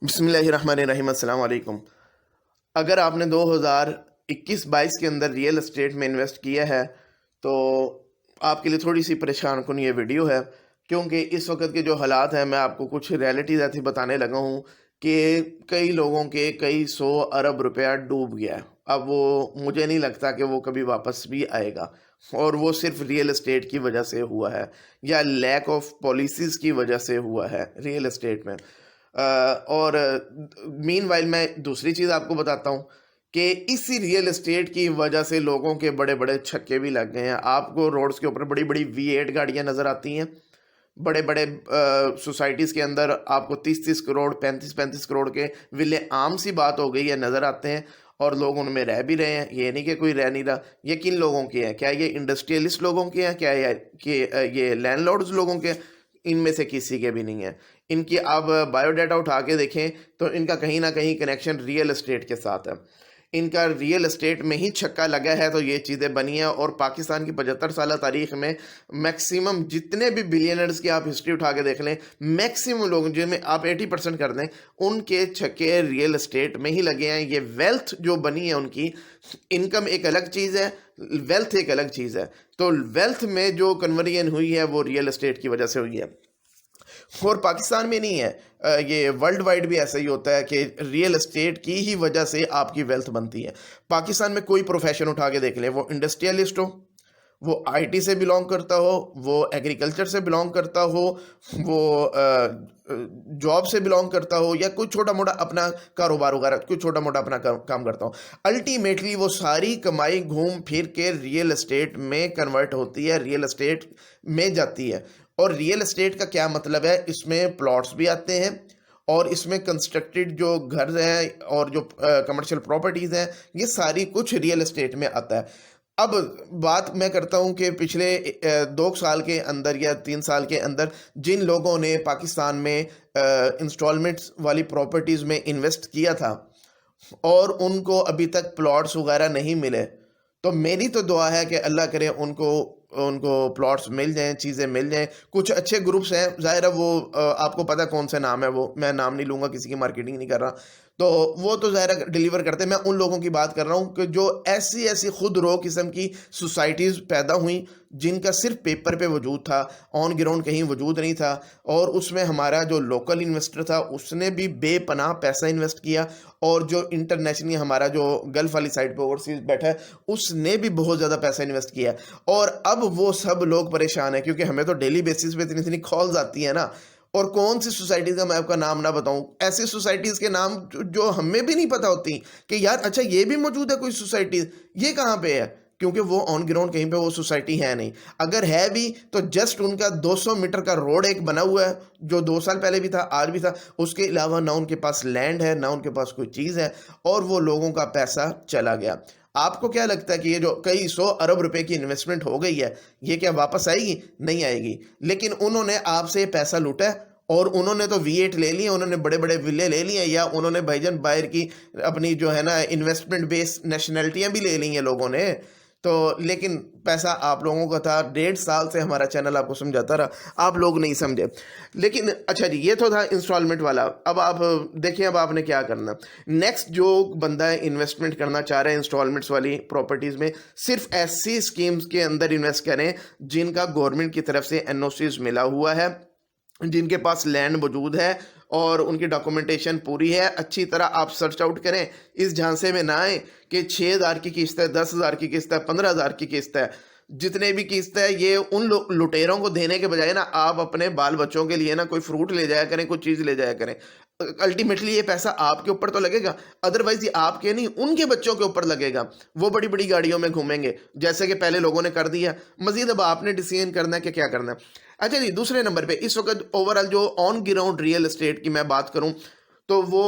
بسم اللہ الرحمن الرحیم۔ السلام علیکم۔ اگر آپ نے 2021-22 کے اندر ریئل اسٹیٹ میں انویسٹ کیا ہے تو آپ کے لیے تھوڑی سی پریشان کن یہ ویڈیو ہے، کیونکہ اس وقت کے جو حالات ہیں میں آپ کو کچھ ریئلٹیز ایسی بتانے لگا ہوں کہ کئی لوگوں کے کئی 100 ارب روپیہ ڈوب گیا ہے۔ اب وہ مجھے نہیں لگتا کہ وہ کبھی واپس بھی آئے گا، اور وہ صرف ریئل اسٹیٹ کی وجہ سے ہوا ہے یا لیک آف پالیسیز کی وجہ سے ہوا ہے ریئل اسٹیٹ میں۔ اور مین وائل میں دوسری چیز آپ کو بتاتا ہوں کہ اسی ریئل اسٹیٹ کی وجہ سے لوگوں کے بڑے بڑے چھکے بھی لگ گئے ہیں۔ آپ کو روڈز کے اوپر بڑی بڑی V8 گاڑیاں نظر آتی ہیں، بڑے بڑے سوسائٹیز کے اندر آپ کو 30 کروڑ 35 کروڑ کے ولے عام سی بات ہو گئی ہے، نظر آتے ہیں، اور لوگ ان میں رہ بھی رہے ہیں۔ یہ نہیں کہ کوئی رہ نہیں رہا۔ یہ کن لوگوں کے ہیں؟ کیا یہ انڈسٹریلسٹ لوگوں کے ہیں؟ کیا یہ لینڈ لارڈز لوگوں کے؟ ان میں سے کسی کے بھی نہیں ہے۔ ان کی آپ بایو ڈیٹا اٹھا کے دیکھیں تو ان کا کہیں نہ کہیں کنیکشن ریئل اسٹیٹ کے ساتھ ہے۔ ان کا ریئل اسٹیٹ میں ہی چھکا لگا ہے تو یہ چیزیں بنی ہیں۔ اور پاکستان کی 75 سالہ تاریخ میں میکسیمم جتنے بھی بلینئرز کی آپ ہسٹری اٹھا کے دیکھ لیں، میکسیمم لوگ جن میں آپ 80% کر دیں، ان کے چھکے ریئل اسٹیٹ میں ہی لگے ہیں۔ یہ ویلتھ جو بنی ہے ان کی، انکم ایک الگ چیز ہے، ویلتھ ایک الگ چیز ہے۔ تو ویلتھ میں جو کنورژن ہوئی ہے وہ ریئل اسٹیٹ کی وجہ سے ہوئی ہے، اور پاکستان میں نہیں ہے، یہ ورلڈ وائڈ بھی ایسا ہی ہوتا ہے کہ ریئل اسٹیٹ کی ہی وجہ سے آپ کی ویلتھ بنتی ہے۔ پاکستان میں کوئی پروفیشن اٹھا کے دیکھ لیں، وہ انڈسٹریلسٹ ہو، وہ IT سے بلونگ کرتا ہو، وہ ایگریکلچر سے بلونگ کرتا ہو، وہ جاب سے بلونگ کرتا ہو، یا کوئی چھوٹا موٹا اپنا کاروبار وغیرہ کوئی چھوٹا موٹا اپنا کام کرتا ہو، الٹیمیٹلی وہ ساری کمائی گھوم پھر کے ریئل اسٹیٹ میں کنورٹ ہوتی ہے، ریئل اسٹیٹ میں جاتی ہے۔ اور ریئل اسٹیٹ کا کیا مطلب ہے؟ اس میں پلاٹس بھی آتے ہیں، اور اس میں کنسٹرکٹڈ جو گھر ہیں اور جو کمرشل پراپرٹیز ہیں، یہ ساری کچھ ریئل اسٹیٹ میں آتا ہے۔ اب بات میں کرتا ہوں کہ پچھلے 2 سال کے اندر یا 3 سال کے اندر جن لوگوں نے پاکستان میں انسٹالمنٹس والی پراپرٹیز میں انویسٹ کیا تھا اور ان کو ابھی تک پلاٹس وغیرہ نہیں ملے، تو میری تو دعا ہے کہ اللہ کرے ان کو پلاٹس مل جائیں، چیزیں مل جائیں۔ کچھ اچھے گروپس ہیں، ظاہر ہے وہ آپ کو پتہ کون سے نام ہے، وہ میں نام نہیں لوں گا، کسی کی مارکیٹنگ نہیں کر رہا، تو وہ تو ظاہر ہے ڈیلیور کرتے ہیں۔ میں ان لوگوں کی بات کر رہا ہوں کہ جو ایسی خود رو قسم کی سوسائٹیز پیدا ہوئیں جن کا صرف پیپر پہ وجود تھا، آن گراؤنڈ کہیں وجود نہیں تھا، اور اس میں ہمارا جو لوکل انویسٹر تھا اس نے بھی بے پناہ پیسہ انویسٹ کیا، اور جو انٹرنیشنلی ہمارا جو گلف والی سائڈ پہ اوورسیز بیٹھا ہے اس نے بھی بہت زیادہ پیسہ انویسٹ کیا، اور اب وہ سب لوگ پریشان ہیں کیونکہ ہمیں تو ڈیلی بیسس پہ اتنی کالز آتی ہیں نا۔ اور کون سی سوسائٹیز کا میں آپ کا نام نہ بتاؤں، ایسی سوسائٹیز کے نام جو ہمیں بھی نہیں پتہ ہوتی کہ یار اچھا یہ بھی موجود ہے کوئی سوسائٹیز، یہ کہاں پہ ہے، کیونکہ وہ آن گراؤنڈ کہیں پہ وہ سوسائٹی ہے نہیں۔ اگر ہے بھی تو جسٹ ان کا 200 میٹر کا روڈ ایک بنا ہوا ہے جو 2 سال پہلے بھی تھا، آج بھی تھا، اس کے علاوہ نہ ان کے پاس لینڈ ہے، نہ ان کے پاس کوئی چیز ہے، اور وہ لوگوں کا پیسہ چلا گیا۔ آپ کو کیا لگتا ہے کہ یہ جو کئی 100 ارب روپے کی انویسٹمنٹ ہو گئی ہے، یہ کیا واپس آئے گی؟ نہیں آئے گی۔ لیکن انہوں نے آپ سے پیسہ لوٹا ہے، اور انہوں نے تو V8 لے لیے، انہوں نے بڑے بڑے ولے لے لیے، یا انہوں نے بھائی جان باہر کی اپنی جو ہے نا انویسٹمنٹ بیس نیشنلٹیاں بھی لے لی ہیں لوگوں نے، تو لیکن پیسہ آپ لوگوں کا تھا۔ 1.5 سال سے ہمارا چینل آپ کو سمجھاتا رہا، آپ لوگ نہیں سمجھے۔ لیکن اچھا جی، یہ تو تھا انسٹالمنٹ والا۔ اب آپ دیکھیں، اب آپ نے کیا کرنا۔ نیکسٹ جو بندہ انویسٹمنٹ کرنا چاہ رہے ہیں انسٹالمنٹس والی پراپرٹیز میں، صرف ایسی اسکیمز کے اندر انویسٹ کریں جن کا گورنمنٹ کی طرف سے NOCs ملا ہوا ہے، جن کے پاس لینڈ موجود ہے اور ان کی ڈاکومنٹیشن پوری ہے۔ اچھی طرح آپ سرچ آؤٹ کریں، اس جھانسے میں نہ آئیں کہ 6,000 کی قسط ہے، 10,000 کی قسط ہے، 15,000 کی قسط ہے، جتنے بھی قسط ہے یہ ان لٹیروں کو دینے کے بجائے نا آپ اپنے بال بچوں کے لیے نا کوئی فروٹ لے جایا کریں، کوئی چیز لے جایا کریں۔ الٹیمیٹلی یہ پیسہ آپ کے اوپر تو لگے گا، ادروائز یہ آپ کے نہیں ان کے بچوں کے اوپر لگے گا۔ وہ بڑی بڑی گاڑیوں میں گھومیں گے جیسے کہ پہلے لوگوں نے کر دیا، مزید اب آپ نے ڈیسیژن کرنا ہے کہ کیا کرنا ہے۔ اچھا جی، دوسرے نمبر پہ اس وقت اوورال جو آن گراؤنڈ ریئل اسٹیٹ کی میں بات کروں تو وہ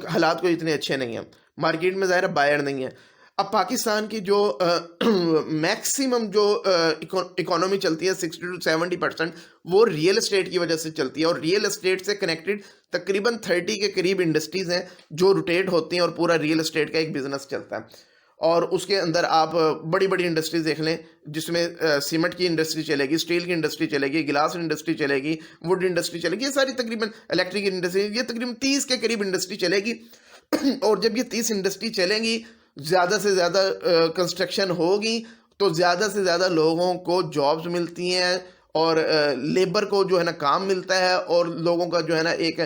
حالات کوئی اتنے اچھے نہیں ہیں، مارکیٹ میں ظاہر بائر نہیں ہے۔ اب پاکستان کی جو میکسیمم جو اکانومی چلتی ہے 60 to 70% وہ ریئل اسٹیٹ کی وجہ سے چلتی ہے، اور ریئل اسٹیٹ سے کنیکٹڈ تقریباً 30 کے قریب انڈسٹریز ہیں جو روٹیٹ ہوتی ہیں، اور پورا ریئل اسٹیٹ کا ایک بزنس چلتا ہے۔ اور اس کے اندر آپ بڑی بڑی انڈسٹریز دیکھ لیں جس میں سیمنٹ کی انڈسٹری چلے گی, اسٹیل کی انڈسٹری چلے گی, گلاس انڈسٹری چلے گی, ووڈ انڈسٹری چلے گی, یہ ساری تقریباً الیکٹرک انڈسٹری, یہ تقریباً 30 کے قریب انڈسٹری چلے گی. اور جب یہ 30 انڈسٹری چلیں گی, زیادہ سے زیادہ کنسٹرکشن ہوگی تو زیادہ سے زیادہ لوگوں کو جابز ملتی ہیں اور لیبر کو جو ہے نا کام ملتا ہے, اور لوگوں کا جو ہے نا ایک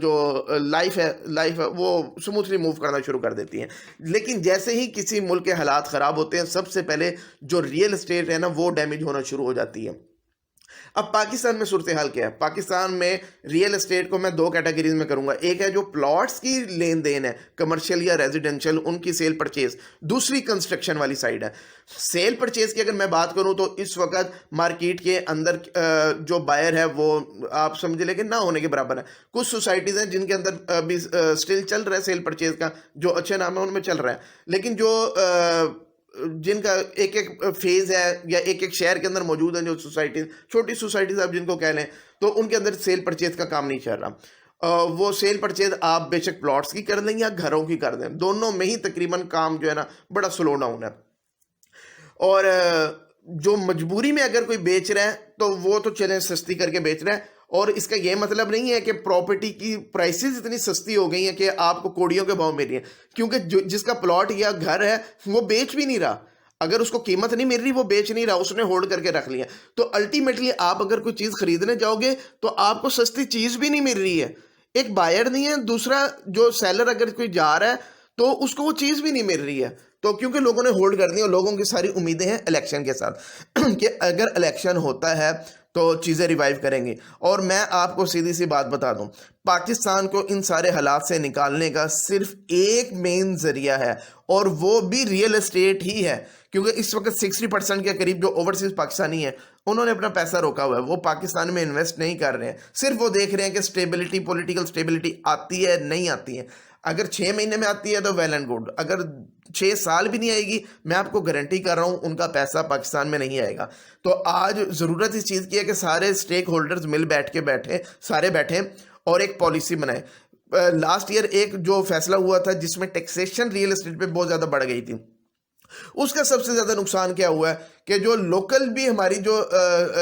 جو لائف ہے وہ سموتھلی موو کرنا شروع کر دیتی ہیں. لیکن جیسے ہی کسی ملک کے حالات خراب ہوتے ہیں, سب سے پہلے جو ریئل اسٹیٹ ہے نا وہ ڈیمیج ہونا شروع ہو جاتی ہے. اب پاکستان میں صورتحال کیا ہے؟ پاکستان میں ریئل اسٹیٹ کو میں 2 کیٹیگریز میں کروں گا. ایک ہے جو پلاٹس کی لین دین ہے, کمرشل یا ریزیڈنشل, ان کی سیل پرچیز. دوسری کنسٹرکشن والی سائیڈ ہے. سیل پرچیز کی اگر میں بات کروں تو اس وقت مارکیٹ کے اندر جو بائر ہے وہ آپ سمجھ لیں کہ نہ ہونے کے برابر ہے. کچھ سوسائٹیز ہیں جن کے اندر ابھی سٹل چل رہا ہے سیل پرچیز کا, جو اچھے نام ہے ان میں چل رہا ہے. لیکن جو جن کا ایک فیز ہے یا ایک شہر کے اندر موجود ہیں جو سوسائٹیز, چھوٹی سوسائٹیز آپ جن کو کہہ لیں, تو ان کے اندر سیل پرچیز کا کام نہیں چل رہا. وہ سیل پرچیز آپ بے شک پلاٹس کی کر دیں یا گھروں کی کر دیں, دونوں میں ہی تقریباً کام جو ہے نا بڑا سلو ڈاؤن ہے. اور جو مجبوری میں اگر کوئی بیچ رہا ہے تو وہ تو چلیں سستی کر کے بیچ رہا ہے, اور اس کا یہ مطلب نہیں ہے کہ پراپرٹی کی پرائسز اتنی سستی ہو گئی ہیں کہ آپ کو کوڑیوں کے بھاؤ مل رہی ہیں, کیونکہ جس کا پلاٹ یا گھر ہے وہ بیچ بھی نہیں رہا. اگر اس کو قیمت نہیں مل رہی وہ بیچ نہیں رہا, اس نے ہولڈ کر کے رکھ لیا. تو الٹیمیٹلی آپ اگر کوئی چیز خریدنے جاؤ گے تو آپ کو سستی چیز بھی نہیں مل رہی ہے. ایک بائر نہیں ہے, دوسرا جو سیلر اگر کوئی جا رہا ہے تو اس کو وہ چیز بھی نہیں مل رہی ہے. تو کیونکہ لوگوں نے ہولڈ کر دی, اور لوگوں کی ساری امیدیں ہیں الیکشن کے ساتھ کہ اگر الیکشن ہوتا ہے تو چیزیں ریوائیو کریں گی. اور میں آپ کو سیدھی سی بات بتا دوں, پاکستان کو ان سارے حالات سے نکالنے کا صرف ایک مین ذریعہ ہے, اور وہ بھی ریئل اسٹیٹ ہی ہے. کیونکہ اس وقت 60% کے قریب جو اوورسیز پاکستانی ہیں انہوں نے اپنا پیسہ روکا ہوا ہے, وہ پاکستان میں انویسٹ نہیں کر رہے ہیں. صرف وہ دیکھ رہے ہیں کہ سٹیبلٹی, پولیٹیکل سٹیبلٹی آتی ہے نہیں آتی ہے. اگر 6 مہینے میں آتی ہے تو ویل اینڈ گڈ, اگر 6 سال بھی نہیں آئے گی, میں آپ کو گارنٹی کر رہا ہوں ان کا پیسہ پاکستان میں نہیں آئے گا. تو آج ضرورت اس چیز کی ہے کہ سارے سٹیک ہولڈرز مل بیٹھیں اور ایک پالیسی بنائیں. لاسٹ ایئر ایک جو فیصلہ ہوا تھا جس میں ٹیکسیشن ریئل اسٹیٹ پہ بہت زیادہ بڑھ گئی تھی, اس کا سب سے زیادہ نقصان کیا ہوا ہے کہ جو لوکل بھی ہماری جو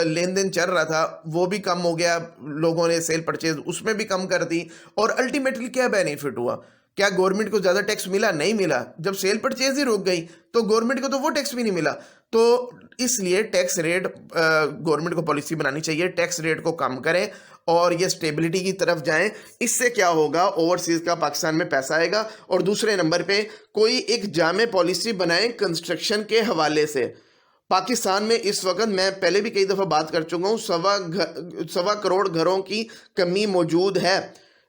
لین دین چل رہا تھا وہ بھی کم ہو گیا. لوگوں نے سیل پرچیز اس میں بھی کم کر دی, اور الٹیمیٹلی کیا بینیفٹ ہوا؟ کیا گورنمنٹ کو زیادہ ٹیکس ملا؟ نہیں ملا. جب سیل پرچیز ہی رک گئی تو گورنمنٹ کو تو وہ ٹیکس بھی نہیں ملا. تو اس لیے ٹیکس ریٹ, گورنمنٹ کو پالیسی بنانی چاہیے ٹیکس ریٹ کو کم کریں اور یہ سٹیبلٹی کی طرف جائیں. اس سے کیا ہوگا, اوورسیز کا پاکستان میں پیسہ آئے گا. اور دوسرے نمبر پہ کوئی ایک جامع پالیسی بنائیں کنسٹرکشن کے حوالے سے. پاکستان میں اس وقت, میں پہلے بھی کئی دفعہ بات کر چکا ہوں, 1.25 کروڑ گھروں کی کمی موجود ہے,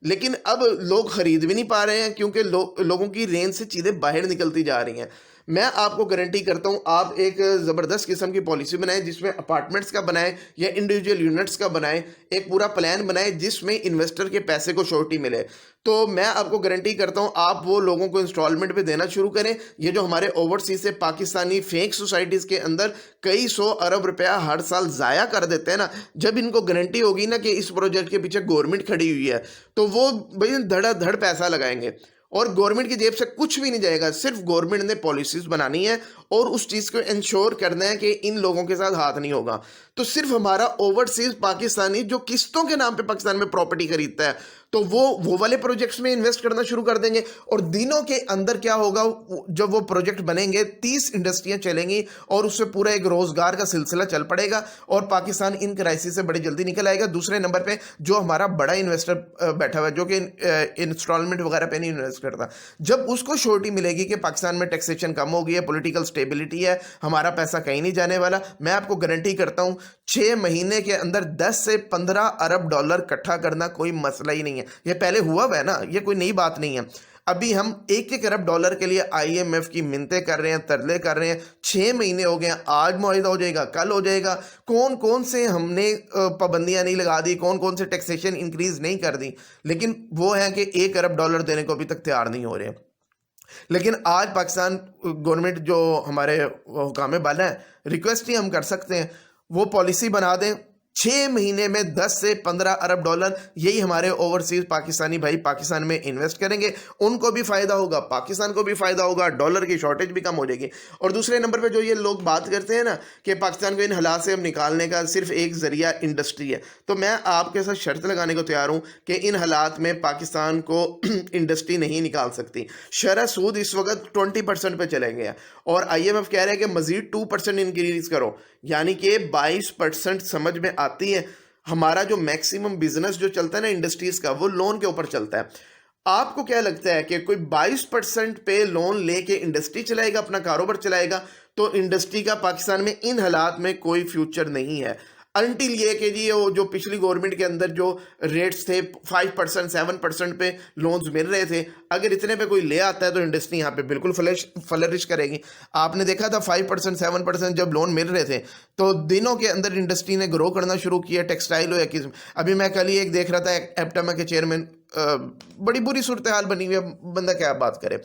لیکن اب لوگ خرید بھی نہیں پا رہے ہیں کیونکہ لوگوں کی رینج سے چیزیں باہر نکلتی جا رہی ہیں. میں آپ کو گارنٹی کرتا ہوں, آپ ایک زبردست قسم کی پالیسی بنائیں جس میں اپارٹمنٹس کا بنائیں یا انڈیویجول یونٹس کا بنائیں, ایک پورا پلان بنائیں جس میں انویسٹر کے پیسے کو شورٹی ملے. تو میں آپ کو گارنٹی کرتا ہوں آپ وہ لوگوں کو انسٹالمنٹ پہ دینا شروع کریں. یہ جو ہمارے اوورسیز سے پاکستانی فیک سوسائٹیز کے اندر کئی 100 ارب روپیہ ہر سال ضائع کر دیتے ہیں نا, جب ان کو گارنٹی ہوگی نا کہ اس پروجیکٹ کے پیچھے گورنمنٹ کھڑی ہوئی ہے تو وہ بھائی دھڑا دھڑ پیسہ لگائیں گے, اور گورنمنٹ کی جیب سے کچھ بھی نہیں جائے گا. صرف گورنمنٹ نے پالیسیز بنانی ہے اور اس چیز کو انشور کرنا ہے کہ ان لوگوں کے ساتھ ہاتھ نہیں ہوگا. تو صرف ہمارا اوورسیز پاکستانی جو قسطوں کے نام پہ پاکستان میں پراپرٹی خریدتا ہے تو وہ والے پروجیکٹس میں انویسٹ کرنا شروع کر دیں گے. اور دنوں کے اندر کیا ہوگا, جب وہ پروجیکٹ بنیں گے 30 انڈسٹریاں چلیں گی اور اس سے پورا ایک روزگار کا سلسلہ چل پڑے گا, اور پاکستان ان کرائسس سے بڑی جلدی نکل آئے گا. دوسرے نمبر پہ جو ہمارا بڑا انویسٹر بیٹھا ہوا ہے جو کہ انسٹالمنٹ وغیرہ پہ نہیں انویسٹ کرتا, جب اس کو شورٹی ملے گی کہ پاکستان میں ٹیکسیشن کم ہو گئی ہے, پولیٹیکل سٹیبلٹی ہے, ہمارا پیسہ کہیں نہیں جانے والا, میں آپ کو گارنٹی کرتا ہوں 6 مہینے کے اندر 10 سے 15 ارب ڈالر اکٹھا کرنا کوئی مسئلہ ہی نہیں ہے. یہ پہلے ہوا ہے نا, یہ کوئی نئی بات نہیں ہے. ابھی ہم 1 ارب ڈالر کے لیے IMF کی منتیں کر رہے ہیں, ترلے کر رہے ہیں. 6 مہینے ہو گئے ہیں, آج معاہدہ ہو جائے گا, کل ہو جائے گا. کون سے ہم نے پابندیاں نہیں لگا دی, کون سے ٹیکسیشن انکریز نہیں کر دی, لیکن وہ ہے کہ 1 ارب ڈالر دینے کو ابھی تک تیار نہیں ہو رہے. لیکن آج پاکستان گورنمنٹ جو ہمارے حکام بالا ہیں, ریکویسٹ ہی ہم کر سکتے ہیں, وہ پالیسی بنا دیں 6 مہینے میں 10 سے 15 ارب ڈالر یہی ہمارے اوورسیز پاکستانی بھائی پاکستان میں انویسٹ کریں گے. ان کو بھی فائدہ ہوگا, پاکستان کو بھی فائدہ ہوگا, ڈالر کی شارٹیج بھی کم ہو جائے گی. اور دوسرے نمبر پہ جو یہ لوگ بات کرتے ہیں نا کہ پاکستان کو ان حالات سے اب نکالنے کا صرف ایک ذریعہ انڈسٹری ہے, تو میں آپ کے ساتھ شرط لگانے کو تیار ہوں کہ ان حالات میں پاکستان کو انڈسٹری نہیں نکال سکتی. شرح سود اس وقت 20% پہ چلے گیا اور IMF کہہ رہے ہیں کہ مزید 2% انکریز کرو, یعنی کہ 22% سمجھ میں آتی ہے. ہمارا جو میکسیمم بزنس جو چلتا ہے نا انڈسٹریز کا, وہ لون کے اوپر چلتا ہے. آپ کو کیا لگتا ہے کہ کوئی 22% پہ لون لے کے انڈسٹری چلائے گا, اپنا کاروبار چلائے گا؟ تو انڈسٹری کا پاکستان میں ان حالات میں کوئی فیوچر نہیں ہے, انٹل یہ کہ جی وہ جو پچھلی گورنمنٹ کے اندر جو ریٹس تھے 5% 7% پہ لونز مل رہے تھے, اگر اتنے پہ کوئی لے آتا ہے تو انڈسٹری یہاں پہ بالکل فلرش کرے گی. آپ نے دیکھا تھا 5% 7% جب لون مل رہے تھے تو دنوں کے اندر انڈسٹری نے گرو کرنا شروع کیا, ٹیکسٹائل ہو یا کس. ابھی میں کل ہی ایک دیکھ رہا تھا ایپٹما کے چیئرمین, بڑی بری صورتحال بنی ہوئی ہے, بندہ کیا بات کرے.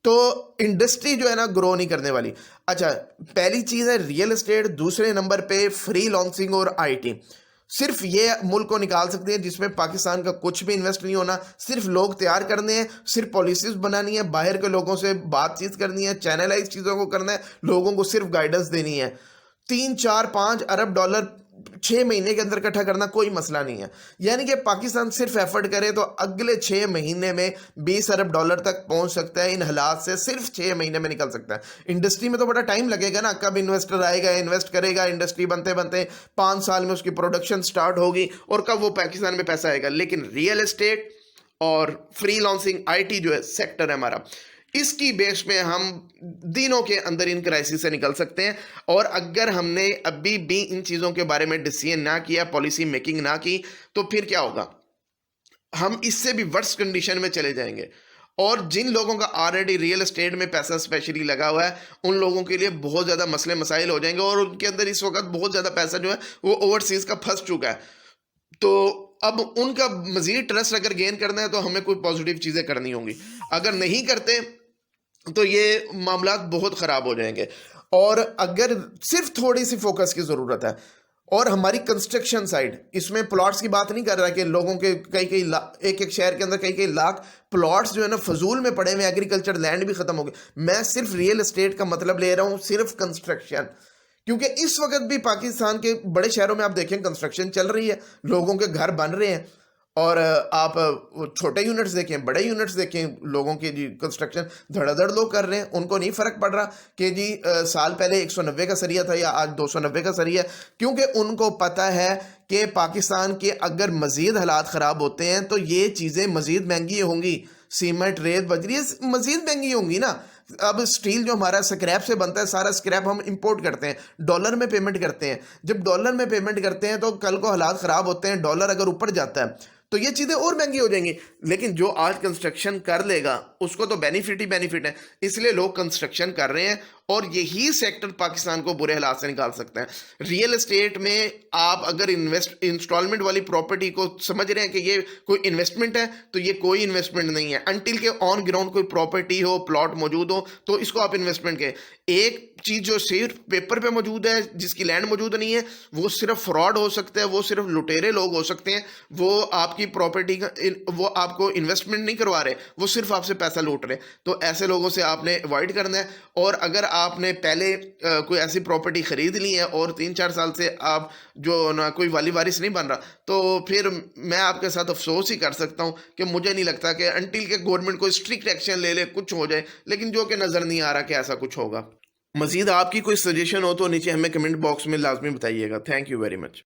تو انڈسٹری جو ہے نا گرو نہیں کرنے والی. اچھا, پہلی چیز ہے ریئل اسٹیٹ, دوسرے نمبر پہ فری لانسنگ اور IT. صرف یہ ملک کو نکال سکتے ہیں جس میں پاکستان کا کچھ بھی انویسٹ نہیں ہونا, صرف لوگ تیار کرنے ہیں, صرف پالیسیز بنانی ہے, باہر کے لوگوں سے بات چیت کرنی ہے, چینلائز چیزوں کو کرنا ہے, لوگوں کو صرف گائیڈنس دینی ہے. 3 4 5 ارب ڈالر 6 مہینے کے اندر اکٹھا کرنا کوئی مسئلہ نہیں ہے. یعنی کہ پاکستان صرف ایفرٹ کرے تو اگلے 6 مہینے میں 20 ارب ڈالر تک پہنچ سکتا ہے. ان حالات سے صرف 6 مہینے میں نکل سکتا ہے. انڈسٹری میں تو بڑا ٹائم لگے گا نا, کب انویسٹر آئے گا, انویسٹ کرے گا, انڈسٹری بنتے بنتے 5 سال میں اس کی پروڈکشن سٹارٹ ہوگی اور کب وہ پاکستان میں پیسہ آئے گا. لیکن ریئل اسٹیٹ اور فری لانسنگ IT جو ہے سیکٹر ہے ہمارا, اس کی بیس پہ ہم دنوں کے اندر ان کرائسس سے نکل سکتے ہیں. اور اگر ہم نے ابھی بھی ان چیزوں کے بارے میں ڈیسیژن نہ کیا, پالیسی میکنگ نہ کی, تو پھر کیا ہوگا, ہم اس سے بھی ورس کنڈیشن میں چلے جائیں گے. اور جن لوگوں کا آلریڈی ریئل اسٹیٹ میں پیسہ اسپیشلی لگا ہوا ہے, ان لوگوں کے لیے بہت زیادہ مسئلے مسائل ہو جائیں گے, اور ان کے اندر اس وقت بہت زیادہ پیسہ جو ہے وہ اوورسیز کا پھنس چکا ہے. تو اب ان کا مزید ٹرسٹ اگر گین کرنا ہے تو ہمیں کوئی پازیٹیو چیزیں کرنی ہوں گی. اگر نہیں کرتے تو یہ معاملات بہت خراب ہو جائیں گے. اور اگر صرف تھوڑی سی فوکس کی ضرورت ہے, اور ہماری کنسٹرکشن سائڈ, اس میں پلاٹس کی بات نہیں کر رہا کہ لوگوں کے کئی ایک شہر کے اندر کئی لاکھ پلاٹس جو ہے نا فضول میں پڑے ہوئے, ایگریکلچر لینڈ بھی ختم ہو گئے. میں صرف ریئل اسٹیٹ کا مطلب لے رہا ہوں, صرف کنسٹرکشن, کیونکہ اس وقت بھی پاکستان کے بڑے شہروں میں آپ دیکھیں کنسٹرکشن چل رہی ہے, لوگوں کے گھر بن رہے ہیں. اور آپ چھوٹے یونٹس دیکھیں, بڑے یونٹس دیکھیں, لوگوں کے جی کنسٹرکشن دھڑا دھڑ لوگ کر رہے ہیں. ان کو نہیں فرق پڑ رہا کہ جی سال پہلے 190 کا سریہ تھا یا آج 290 کا سریہ, کیونکہ ان کو پتہ ہے کہ پاکستان کے اگر مزید حالات خراب ہوتے ہیں تو یہ چیزیں مزید مہنگی ہوں گی. سیمنٹ, ریت, بجری مزید مہنگی ہوں گی نا. اب سٹیل جو ہمارا سکریپ سے بنتا ہے, سارا سکریپ ہم امپورٹ کرتے ہیں, ڈالر میں پیمنٹ کرتے ہیں. جب ڈالر میں پیمنٹ کرتے ہیں تو کل کو حالات خراب ہوتے ہیں, ڈالر اگر اوپر جاتا ہے تو یہ چیزیں اور مہنگی ہو جائیں گی. لیکن جو آج کنسٹرکشن کر لے گا اس کو تو بینیفٹ ہی بینیفٹ ہے, اس لیے لوگ کنسٹرکشن کر رہے ہیں, اور یہی سیکٹر پاکستان کو برے حالات سے نکال سکتے ہیں. ریئل اسٹیٹ میں آپ اگر انسٹالمنٹ والی پراپرٹی کو سمجھ رہے ہیں کہ یہ کوئی انویسٹمنٹ ہے, تو یہ کوئی انویسٹمنٹ نہیں ہے. انٹل کہ آن گراؤنڈ کوئی پراپرٹی ہو, پلاٹ موجود ہو, تو اس کو آپ انویسٹمنٹ کہیں. ایک چیز جو صرف پیپر پہ موجود ہے, جس کی لینڈ موجود نہیں ہے, وہ صرف فراڈ ہو سکتا ہے, وہ صرف لٹیرے لوگ ہو سکتے ہیں. وہ آپ کی پراپرٹی کا وہ آپ کو انویسٹمنٹ نہیں کروا رہے, وہ صرف آپ سے پیسہ لوٹ رہے. تو ایسے لوگوں سے آپ نے اوائڈ کرنا ہے. اور اگر آپ نے پہلے کوئی ایسی پراپرٹی خرید لی ہے اور 3 4 سال سے آپ جو نا کوئی والی وارث نہیں بن رہا, تو پھر میں آپ کے ساتھ افسوس ہی کر سکتا ہوں کہ مجھے نہیں لگتا کہ انٹل کہ گورنمنٹ کوئی اسٹرکٹ ایکشن لے لے کچھ ہو جائے, لیکن جو کہ نظر نہیں آ رہا کہ ایسا کچھ ہوگا. مزید آپ کی کوئی سجیشن ہو تو نیچے ہمیں کمنٹ باکس میں لازمی بتائیے گا. Thank you very much.